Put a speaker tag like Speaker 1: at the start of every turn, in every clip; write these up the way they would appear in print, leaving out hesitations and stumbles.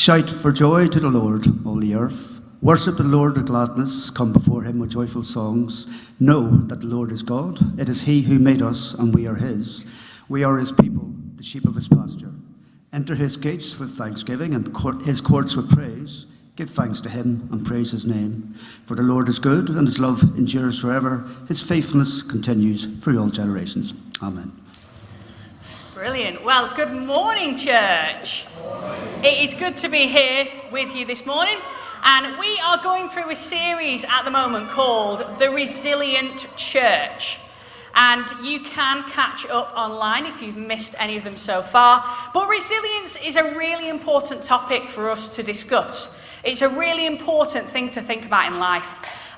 Speaker 1: Shout for joy to the Lord, all the earth. Worship the Lord with gladness. Come before him with joyful songs. Know that the Lord is God. It is he who made us, and we are his. We are his people, the sheep of his pasture. Enter his gates with thanksgiving and his courts with praise. Give thanks to him and praise his name. For the Lord is good, and his love endures forever. His faithfulness continues through all generations. Amen.
Speaker 2: Brilliant. Well, good morning, church. It is good to be here with you this morning. And we are going through a series at the moment called The Resilient Church. And you can catch up online if you've missed any of them so far. But resilience is a really important topic for us to discuss. It's a really important thing to think about in life.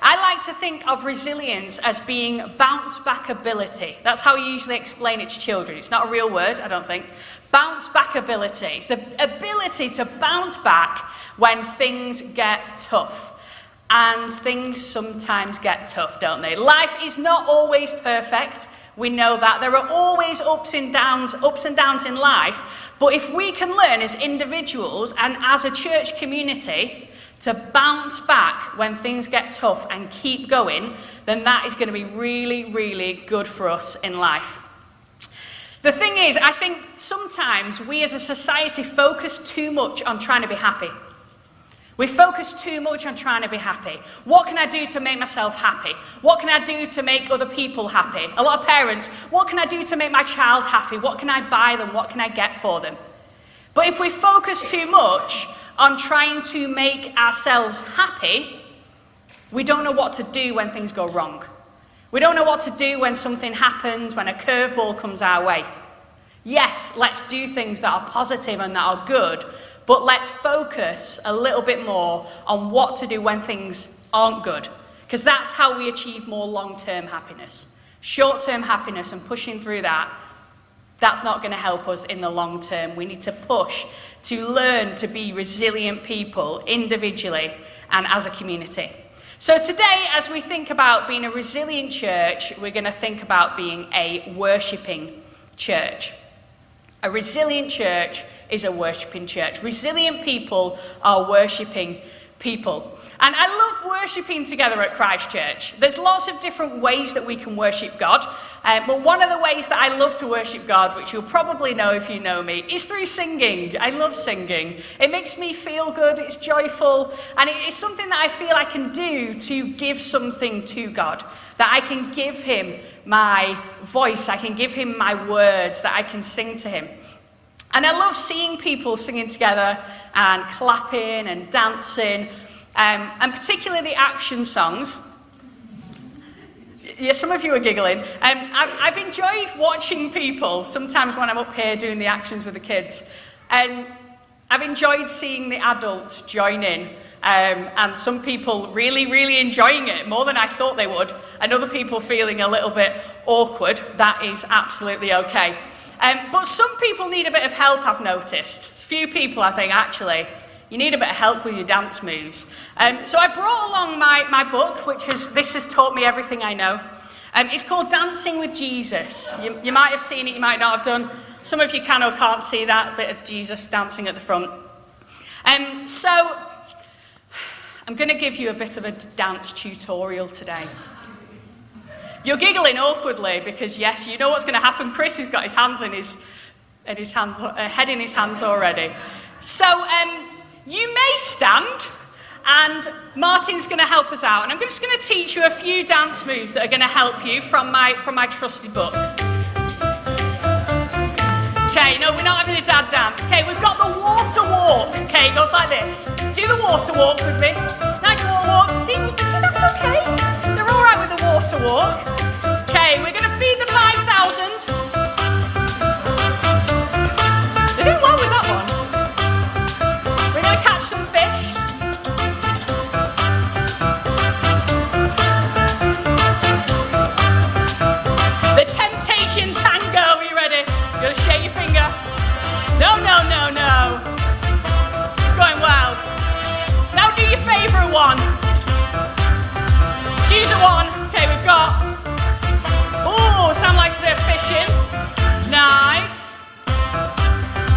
Speaker 2: I like to think of resilience as being bounce back ability. That's how I usually explain it to children. It's not a real word, I don't think. Bounce back ability. It's the ability to bounce back when things get tough. And things sometimes get tough, don't they? Life is not always perfect. We know that. There are always ups and downs in life. But if we can learn as individuals and as a church community to bounce back when things get tough and keep going, then that is going to be really, really good for us in life. The thing is, I think sometimes we as a society focus too much on trying to be happy. We focus too much on trying to be happy. What can I do to make myself happy? What can I do to make other people happy? A lot of parents, what can I do to make my child happy? What can I buy them? What can I get for them? But if we focus too much on trying to make ourselves happy, we don't know what to do when things go wrong. We don't know what to do when something happens, when a curveball comes our way. Yes, let's do things that are positive and that are good, but let's focus a little bit more on what to do when things aren't good, because that's how we achieve more long-term happiness. Short-term happiness and pushing through that's not going to help us in the long term. We need to push to learn to be resilient people individually and as a community. So today, as we think about being a resilient church, we're going to think about being a worshipping church. A resilient church is a worshipping church. Resilient people are worshipping people. And I love worshipping together at Christ Church. There's lots of different ways that we can worship God. But one of the ways that I love to worship God, which you'll probably know if you know me, is through singing. I love singing. It makes me feel good, it's joyful, and it's something that I feel I can do to give something to God. That I can give him my voice, I can give him my words, that I can sing to him. And I love seeing people singing together and clapping and dancing, and particularly the action songs. Yeah, some of you are giggling. I've enjoyed watching people, sometimes when I'm up here doing the actions with the kids, and I've enjoyed seeing the adults join in, and some people really, really enjoying it, more than I thought they would, and other people feeling a little bit awkward. That is absolutely okay. But some people need a bit of help, I've noticed. There's a few people, I think, actually, you need a bit of help with your dance moves. So I brought along my book, This Has Taught Me Everything I Know. It's called Dancing with Jesus. You might have seen it, you might not have done. Some of you can or can't see that bit of Jesus dancing at the front. So I'm going to give you a bit of a dance tutorial today. You're giggling awkwardly because, yes, you know what's going to happen. Chris has got his hands head in his hands already. So you may stand, and Martin's going to help us out. And I'm just going to teach you a few dance moves that are going to help you from my trusty book. Okay, no, we're not having a dad dance. Okay, we've got the water walk. Okay, it goes like this. Do the water walk with me. Nice water walk. See, that's okay. They're all right with the water walk. Okay, we're going to feed the 5,000. They're doing well with that one. We're going to catch some fish. The temptation tango. Are you ready? You're going to shake your finger. No. It's going well. Now do your favourite one. Choose a one. Okay, we've got... Oh, Sam likes a bit of fishing. Nice.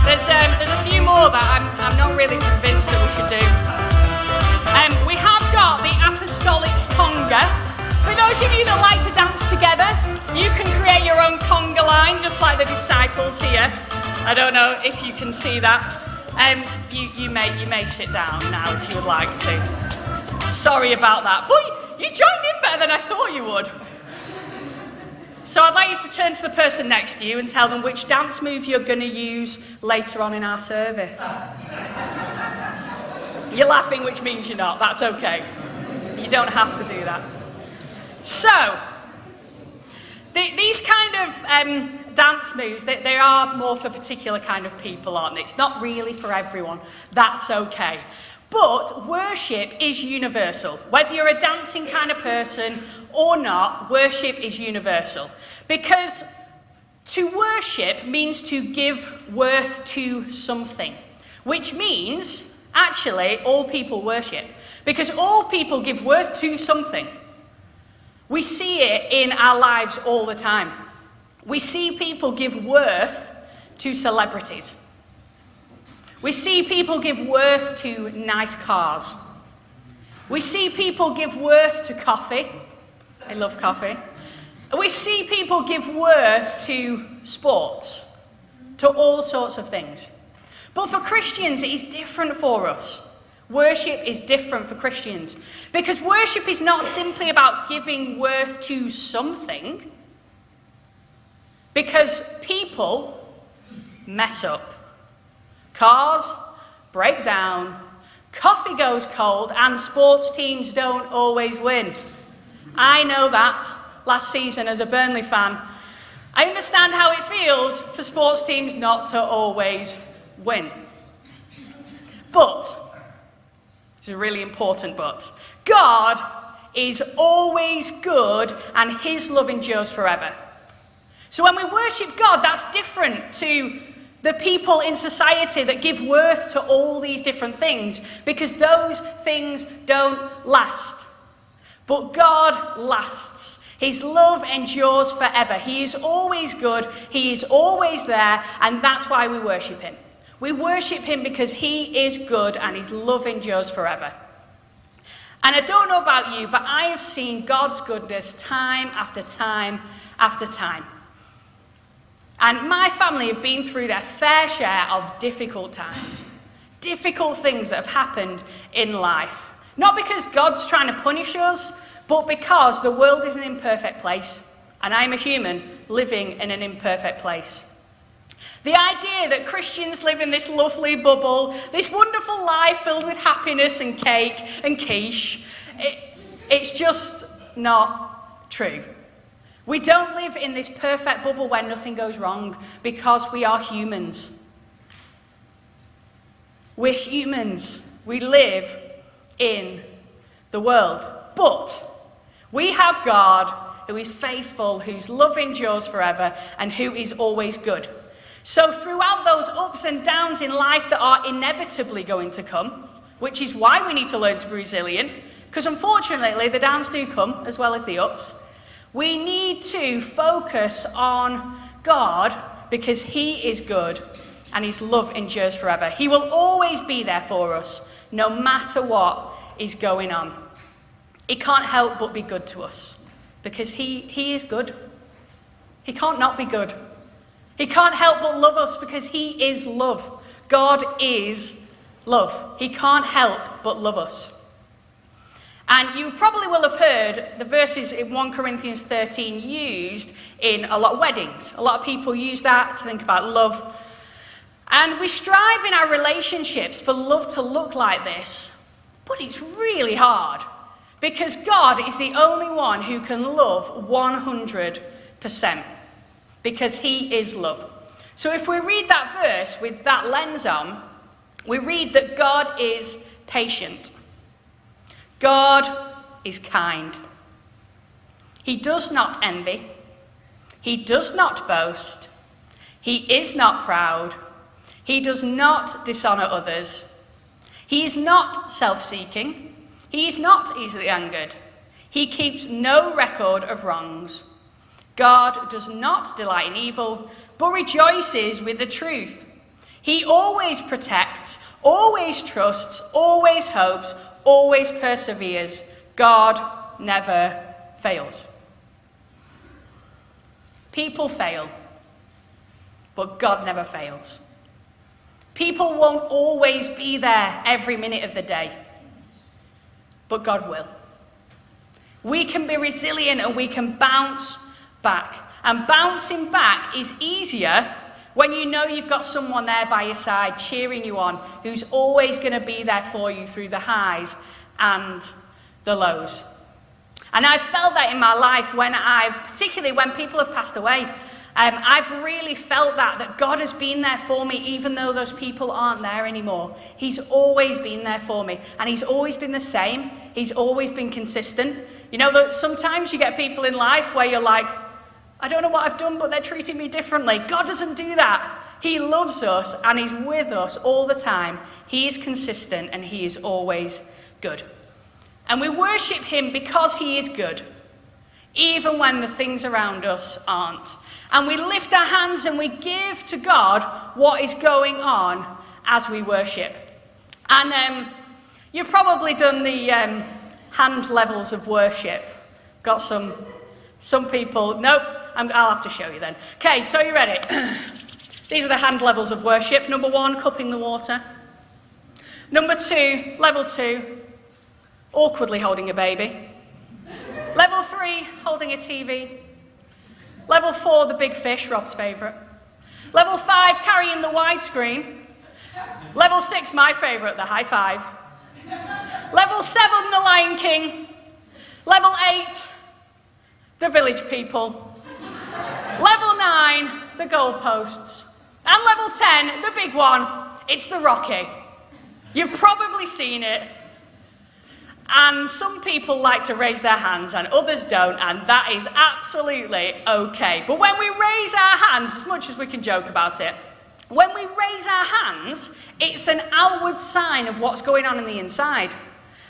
Speaker 2: There's a few more that I'm not really convinced together. You can create your own conga line, just like the disciples here. I don't know if you can see that. You may sit down now if you would like to. Sorry about that, but you joined in better than I thought you would. So I'd like you to turn to the person next to you and tell them which dance move you're going to use later on in our service. You're laughing, which means you're not. That's okay. You don't have to do that. So, these kind of dance moves, they are more for particular kind of people, aren't they? It's not really for everyone. That's okay. But worship is universal. Whether you're a dancing kind of person or not, worship is universal. Because to worship means to give worth to something, which means, actually, all people worship. Because all people give worth to something. We see it in our lives all the time. We see people give worth to celebrities. We see people give worth to nice cars. We see people give worth to coffee. I love coffee. We see people give worth to sports, to all sorts of things. But for Christians, it is different for us. Worship is different for Christians. Because worship is not simply about giving worth to something. Because people mess up. Cars break down, coffee goes cold, and sports teams don't always win. I know that. Last season, as a Burnley fan, I understand how it feels for sports teams not to always win. But, it's a really important but, God is always good and his love endures forever. So when we worship God, that's different to the people in society that give worth to all these different things, because those things don't last. But God lasts. His love endures forever. He is always good. He is always there. And that's why we worship him. We worship him because he is good and his love endures forever. And I don't know about you, but I have seen God's goodness time after time after time. And my family have been through their fair share of difficult times. Difficult things that have happened in life. Not because God's trying to punish us, but because the world is an imperfect place, and I'm a human living in an imperfect place. The idea that Christians live in this lovely bubble, this wonderful life filled with happiness and cake and quiche, it's just not true. We don't live in this perfect bubble where nothing goes wrong, because we are humans. We're humans. We live in the world. But we have God who is faithful, whose love endures forever, and who is always good. So throughout those ups and downs in life that are inevitably going to come, which is why we need to learn to be resilient, because unfortunately the downs do come as well as the ups, we need to focus on God because he is good and his love endures forever. He will always be there for us, no matter what is going on. He can't help but be good to us because he is good. He can't not be good. He can't help but love us because he is love. God is love. He can't help but love us. And you probably will have heard the verses in 1 Corinthians 13 used in a lot of weddings. A lot of people use that to think about love. And we strive in our relationships for love to look like this, but it's really hard because God is the only one who can love 100% because he is love. So if we read that verse with that lens on, we read that God is patient. God is kind. He does not envy. He does not boast. He is not proud. He does not dishonor others. He is not self-seeking. He is not easily angered. He keeps no record of wrongs. God does not delight in evil, but rejoices with the truth. He always protects, always trusts, always hopes, always perseveres. God never fails. People fail, but God never fails. People won't always be there every minute of the day, but God will. We can be resilient and we can bounce back. And bouncing back is easier when you know you've got someone there by your side cheering you on, who's always going to be there for you through the highs and the lows. And I've felt that in my life particularly when people have passed away. I've really felt that God has been there for me even though those people aren't there anymore. He's always been there for me, and he's always been the same. He's always been consistent. You know, that sometimes you get people in life where you're like, I don't know what I've done, but they're treating me differently. God doesn't do that. He loves us and he's with us all the time. He is consistent and he is always good. And we worship him because he is good, even when the things around us aren't. And we lift our hands and we give to God what is going on as we worship. And you've probably done the hand levels of worship. Got some people, nope, I'll have to show you then. Okay, so you ready? These are the hand levels of worship. Number 1, cupping the water. Number 2, level 2, awkwardly holding a baby. Level 3, holding a TV. Level 4, the big fish, Rob's favourite. Level 5, carrying the widescreen. Level 6, my favourite, the high five. Level 7, the Lion King. Level 8, the village people. Level 9, the goalposts. And level 10, the big one, it's the Rocky. You've probably seen it. And some people like to raise their hands and others don't, and that is absolutely okay. But when we raise our hands, as much as we can joke about it, when we raise our hands, it's an outward sign of what's going on in the inside.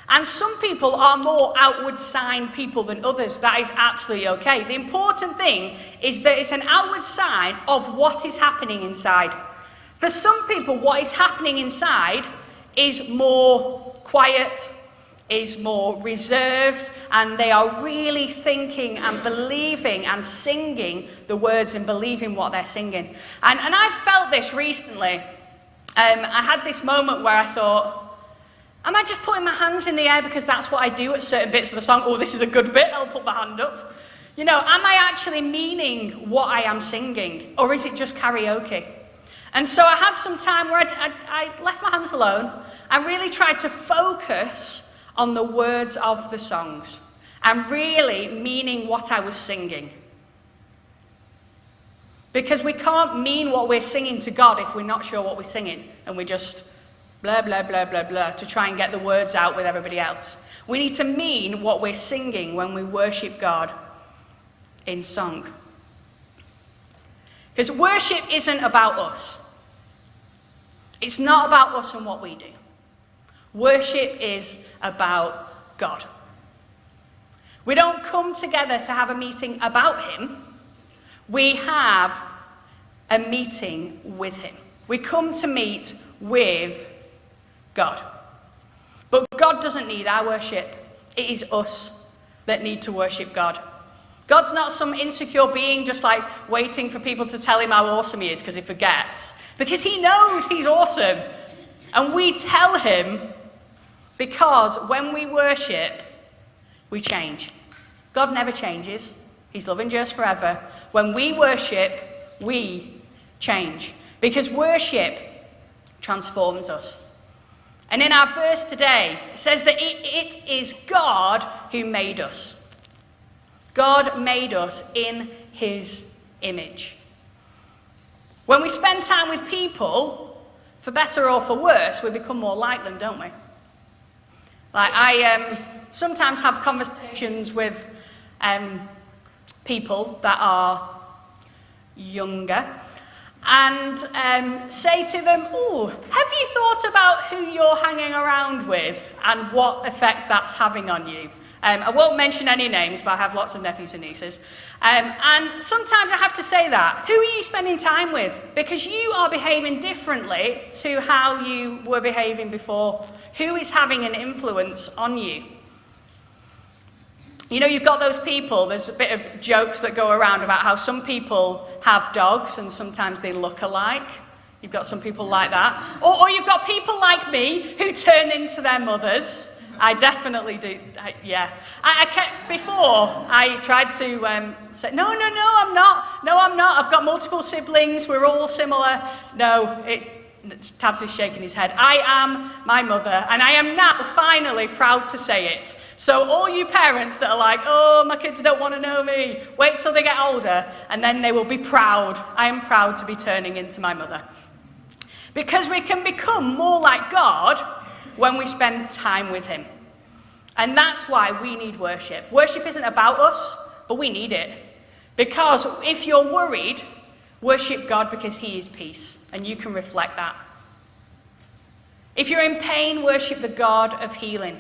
Speaker 2: And some people are more outward sign people than others. That is absolutely okay. The important thing is that it's an outward sign of what is happening inside. For some people, what is happening inside is more quiet, is more reserved, and they are really thinking and believing and singing the words and believing what they're singing. And I've felt this recently. I had this moment where I thought, am I just putting my hands in the air because that's what I do at certain bits of the song? Oh, this is a good bit, I'll put my hand up. You know, am I actually meaning what I am singing? Or is it just karaoke? And so I had some time where I left my hands alone. I really tried to focus on the words of the songs and really meaning what I was singing. Because we can't mean what we're singing to God if we're not sure what we're singing and we just blah, blah, blah, blah, blah to try and get the words out with everybody else. We need to mean what we're singing when we worship God in song. Because worship isn't about us. It's not about us and what we do. Worship is about God. We don't come together to have a meeting about him. We have a meeting with him. We come to meet with God. But God doesn't need our worship. It is us that need to worship God. God's not some insecure being just like waiting for people to tell him how awesome he is because he forgets. Because he knows he's awesome. And we tell him because when we worship, we change. God never changes. He's love endures forever. When we worship, we change. Because worship transforms us. And in our verse today, it says that it is God who made us. God made us in his image. When we spend time with people, for better or for worse, we become more like them, don't we? Like I sometimes have conversations with people that are younger and say to them, oh, have you thought about who you're hanging around with and what effect that's having on you? I won't mention any names, but I have lots of nephews and nieces. And sometimes I have to say that. Who are you spending time with? Because you are behaving differently to how you were behaving before. Who is having an influence on you? You know, you've got those people, there's a bit of jokes that go around about how some people have dogs and sometimes they look alike. You've got some people like that. Or you've got people like me who turn into their mothers. I definitely do, yeah. Before, I tried to say, no, I'm not. No, I'm not. I've got multiple siblings. We're all similar. No, Tabs is shaking his head. I am my mother, and I am now finally proud to say it. So all you parents that are like, oh, my kids don't want to know me, wait till they get older, and then they will be proud. I am proud to be turning into my mother. Because we can become more like God when we spend time with him. And that's why we need worship. Worship isn't about us, but we need it. Because if you're worried, worship God because he is peace, and you can reflect that. If you're in pain, worship the God of healing.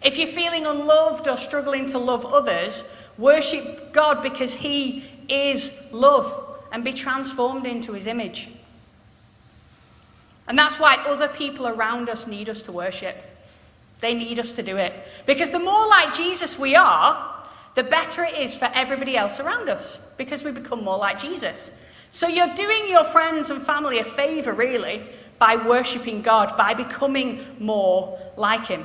Speaker 2: If you're feeling unloved or struggling to love others, worship God because he is love, and be transformed into his image. And that's why other people around us need us to worship. They need us to do it. Because the more like Jesus we are, the better it is for everybody else around us, because we become more like Jesus. So you're doing your friends and family a favor, really, by worshipping God, by becoming more like him.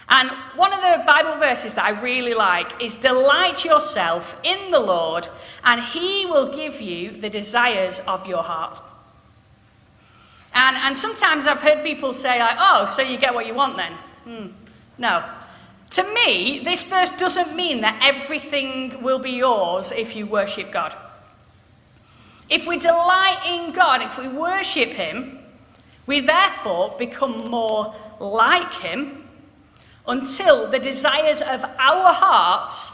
Speaker 2: And one of the Bible verses that I really like is, delight yourself in the Lord, and he will give you the desires of your heart. And sometimes I've heard people say, like, oh, so you get what you want then? No. To me, this verse doesn't mean that everything will be yours if you worship God. If we delight in God, if we worship him, we therefore become more like him, until the desires of our hearts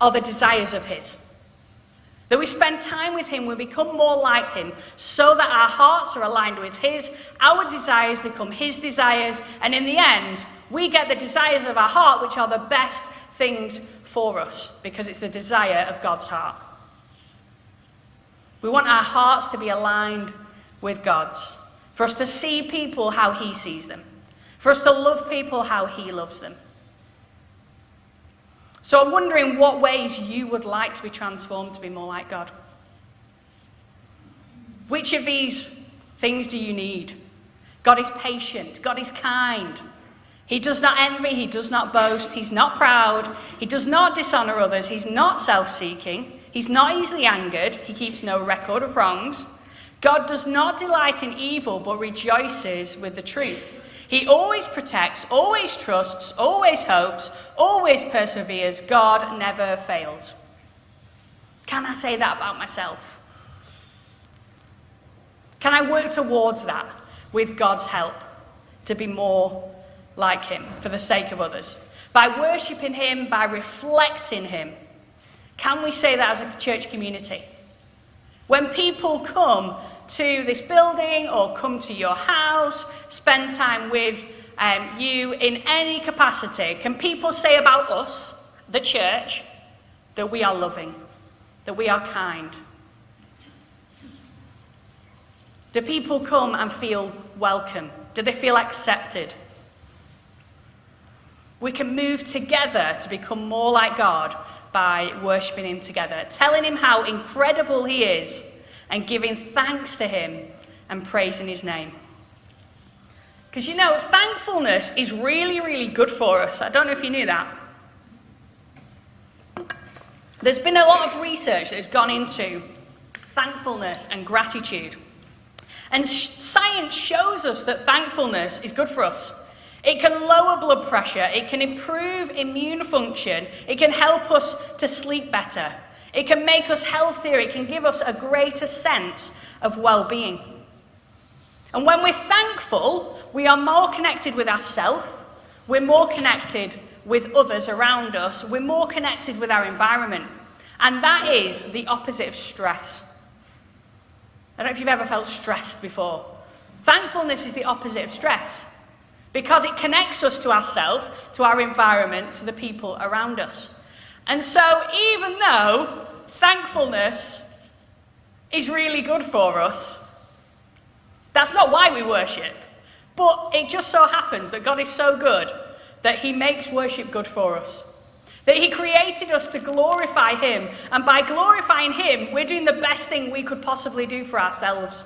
Speaker 2: are the desires of his. That we spend time with him, we become more like him, so that our hearts are aligned with his, our desires become his desires, and in the end, we get the desires of our heart, which are the best things for us, because it's the desire of God's heart. We want our hearts to be aligned with God's, for us to see people how he sees them, for us to love people how he loves them. So I'm wondering what ways you would like to be transformed to be more like God. Which of these things do you need? God is patient. God is kind. He does not envy. He does not boast. He's not proud. He does not dishonor others. He's not self-seeking. He's not easily angered. He keeps no record of wrongs. God does not delight in evil, but rejoices with the truth. He always protects, always trusts, always hopes, always perseveres. God never fails. Can I say that about myself? Can I work towards that with God's help to be more like him for the sake of others? By worshipping him, by reflecting him. Can we say that as a church community? When people come to this building or come to your house, spend time with you in any capacity, can people say about us, the church, that we are loving, that we are kind? Do people come and feel welcome? Do they feel accepted? We can move together to become more like God by worshipping him together, telling him how incredible he is, and giving thanks to him and praising his name. Because you know, thankfulness is really, really good for us. I don't know if you knew that. There's been a lot of research that has gone into thankfulness and gratitude. And science shows us that thankfulness is good for us. It can lower blood pressure, it can improve immune function, it can help us to sleep better. It can make us healthier. It can give us a greater sense of well-being. And when we're thankful, we are more connected with ourselves. We're more connected with others around us. We're more connected with our environment. And that is the opposite of stress. I don't know if you've ever felt stressed before. Thankfulness is the opposite of stress, because it connects us to ourselves, to our environment, to the people around us. And so even though thankfulness is really good for us, that's not why we worship. But it just so happens that God is so good that he makes worship good for us. That he created us to glorify him. And by glorifying him, we're doing the best thing we could possibly do for ourselves.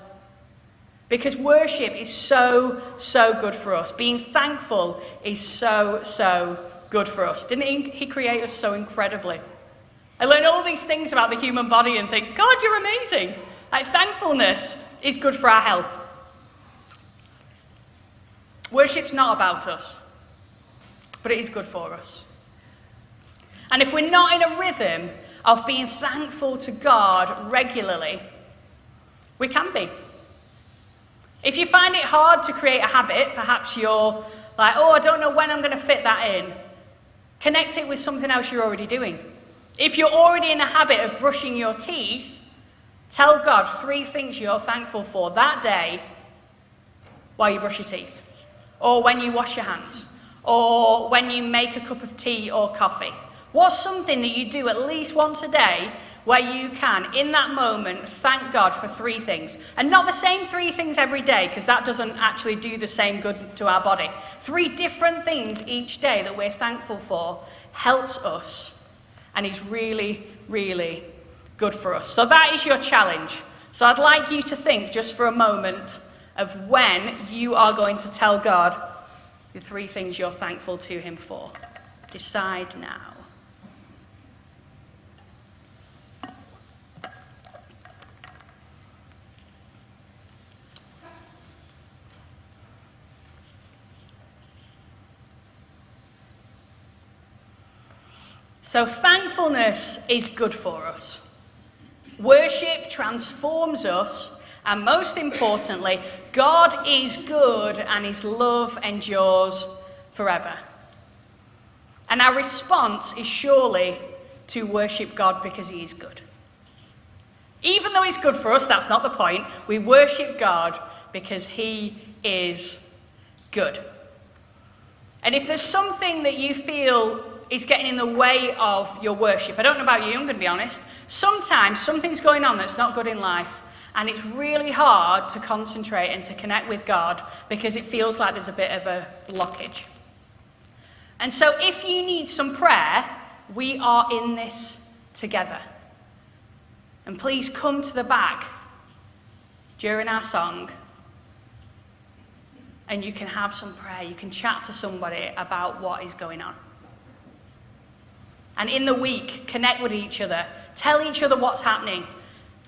Speaker 2: Because worship is so, so good for us. Being thankful is so, so good for us. Didn't he create us so incredibly? I learn all these things about the human body and think, God, you're amazing. Like, thankfulness is good for our health. Worship's not about us, but it is good for us. And if we're not in a rhythm of being thankful to God regularly, we can be. If you find it hard to create a habit, perhaps you're like, oh, I don't know when I'm going to fit that in, connect it with something else you're already doing. If you're already in a habit of brushing your teeth, tell God 3 things you're thankful for that day while you brush your teeth, or when you wash your hands, or when you make a cup of tea or coffee. What's something that you do at least once a day where you can, in that moment, thank God for 3 things? And not the same 3 things every day, because that doesn't actually do the same good to our body. 3 different things each day that we're thankful for helps us, and is really, really good for us. So that is your challenge. So I'd like you to think just for a moment of when you are going to tell God the 3 things you're thankful to him for. Decide now. So thankfulness is good for us. Worship transforms us, and most importantly, God is good and his love endures forever. And our response is surely to worship God because he is good. Even though he's good for us, that's not the point. We worship God because he is good. And if there's something that you feel is getting in the way of your worship, I don't know about you, I'm going to be honest. Sometimes something's going on that's not good in life, and it's really hard to concentrate and to connect with God because it feels like there's a bit of a blockage. And so if you need some prayer, we are in this together. And please come to the back during our song, and you can have some prayer. You can chat to somebody about what is going on. And in the week, connect with each other. Tell each other what's happening.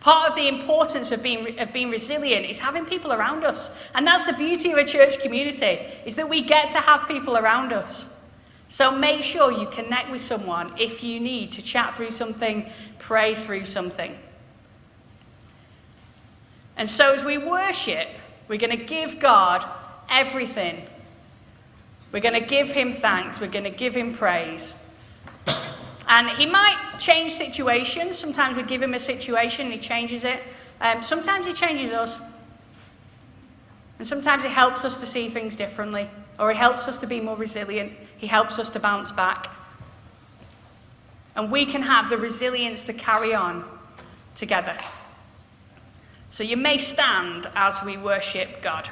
Speaker 2: Part of the importance of being resilient is having people around us. And that's the beauty of a church community, is that we get to have people around us. So make sure you connect with someone if you need to chat through something, pray through something. And so as we worship, we're going to give God everything. We're going to give him thanks. We're going to give him praise. And he might change situations. Sometimes we give him a situation and he changes it. Sometimes he changes us. And sometimes he helps us to see things differently. Or he helps us to be more resilient. He helps us to bounce back. And we can have the resilience to carry on together. So you may stand as we worship God.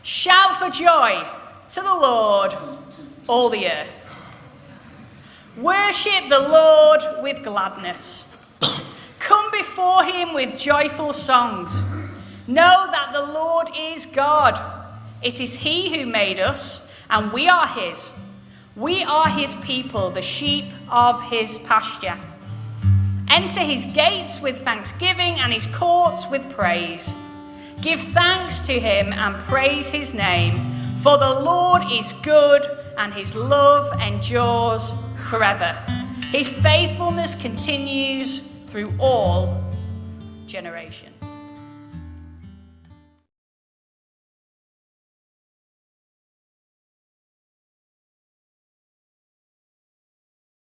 Speaker 2: Shout for joy to the Lord, all the earth. Worship the Lord with gladness. Come before him with joyful songs. Know that the Lord is God. It is he who made us, and we are his. We are his people, the sheep of his pasture. Enter his gates with thanksgiving and his courts with praise. Give thanks to him and praise his name, for the Lord is good and his love endures forever. His faithfulness continues through all generations.